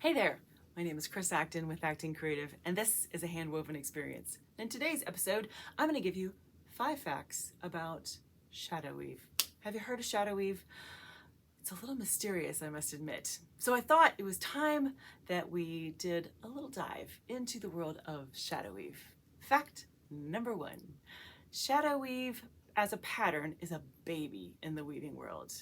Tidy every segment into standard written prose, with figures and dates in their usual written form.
Hey there, my name is Chris Acton with Acting Creative, and this is A Handwoven Experience. In today's episode, I'm going to give you 5 facts about shadow weave. Have you heard of shadow weave? It's a little mysterious, I must admit. So I thought it was time that we did a little dive into the world of shadow weave. Fact number 1, shadow weave as a pattern is a baby in the weaving world.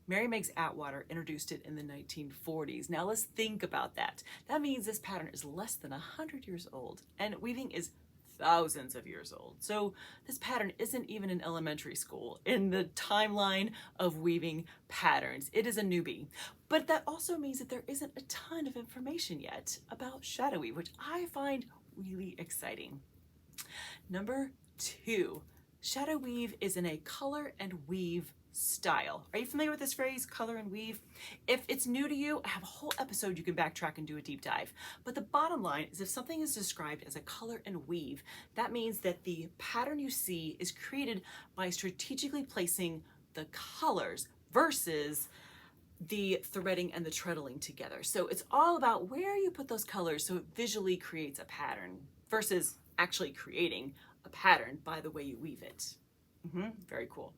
Mary Meigs Atwater introduced it in the 1940s. Now let's think about that. That means this pattern is less than 100 years old, and weaving is thousands of years old. So this pattern isn't even in elementary school in the timeline of weaving patterns. It is a newbie. But that also means that there isn't a ton of information yet about shadow weave, which I find really exciting. Number 2, shadow weave is in a color and weave style. Are you familiar with this phrase, color and weave? If it's new to you, I have a whole episode you can backtrack and do a deep dive. But the bottom line is if something is described as a color and weave, that means that the pattern you see is created by strategically placing the colors versus the threading and the treadling together. So it's all about where you put those colors so it visually creates a pattern versus actually creating a pattern by the way you weave it. Very cool.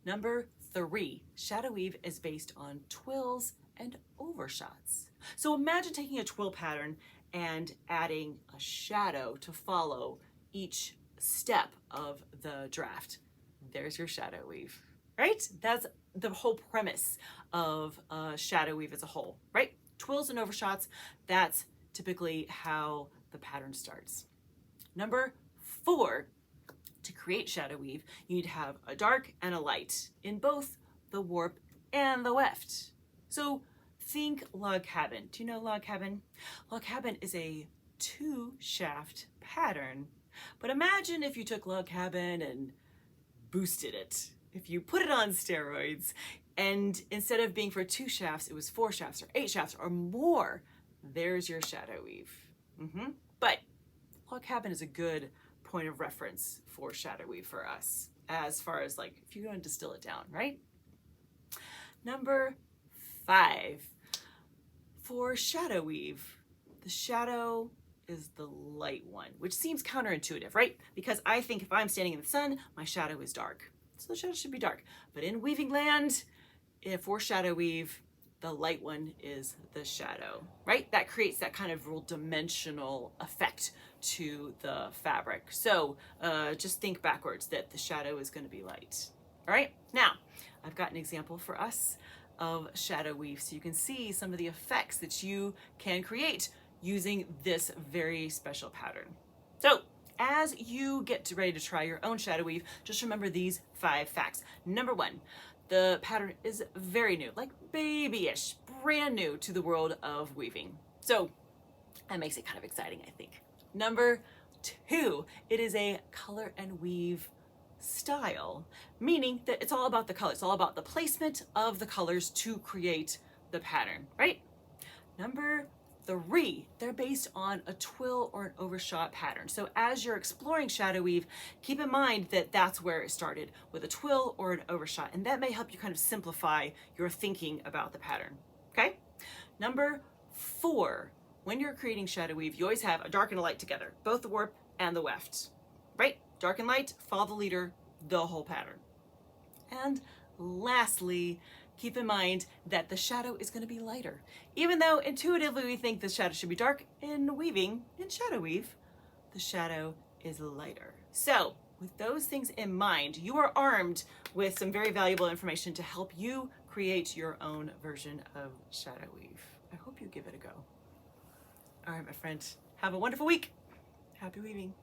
Number 3, shadow weave is based on twills and overshots. So imagine taking a twill pattern and adding a shadow to follow each step of the draft. There's your shadow weave, right? That's the whole premise of shadow weave as a whole, right? Twills and overshots, that's typically how the pattern starts. Number 4, to create shadow weave, you need to have a dark and a light in both the warp and the weft. So think log cabin. Do you know log cabin? Log cabin is a 2-shaft pattern. But imagine if you took log cabin and boosted it. If you put it on steroids and instead of being for 2 shafts, it was 4 shafts or 8 shafts or more, there's your shadow weave. But log cabin is a good point of reference for shadow weave for us, as far as like if you're going to distill it down, right? Number 5, for shadow weave, the shadow is the light one, which seems counterintuitive, right? Because I think if I'm standing in the sun, my shadow is dark. So the shadow should be dark. But in weaving land, for shadow weave, the light one is the shadow, right? That creates that kind of real dimensional effect to the fabric. So just think backwards that the shadow is going to be light. All right, now I've got an example for us of shadow weave so you can see some of the effects that you can create using this very special pattern. So as you get ready to try your own shadow weave, just remember these 5 facts. Number 1, the pattern is very new, like babyish, brand new to the world of weaving. So that makes it kind of exciting, I think. Number 2, it is a color and weave style, meaning that it's all about the color. It's all about the placement of the colors to create the pattern, right? Number 3, they're based on a twill or an overshot pattern. So as you're exploring shadow weave, keep in mind that that's where it started, with a twill or an overshot, and that may help you kind of simplify your thinking about the pattern, okay? Number 4, when you're creating shadow weave, you always have a dark and a light together, both the warp and the weft, right? Dark and light, follow the leader, the whole pattern. And lastly, keep in mind that the shadow is going to be lighter. Even though intuitively we think the shadow should be dark, in weaving, in shadow weave, the shadow is lighter. So with those things in mind, you are armed with some very valuable information to help you create your own version of shadow weave. I hope you give it a go. All right, my friend, have a wonderful week. Happy weaving.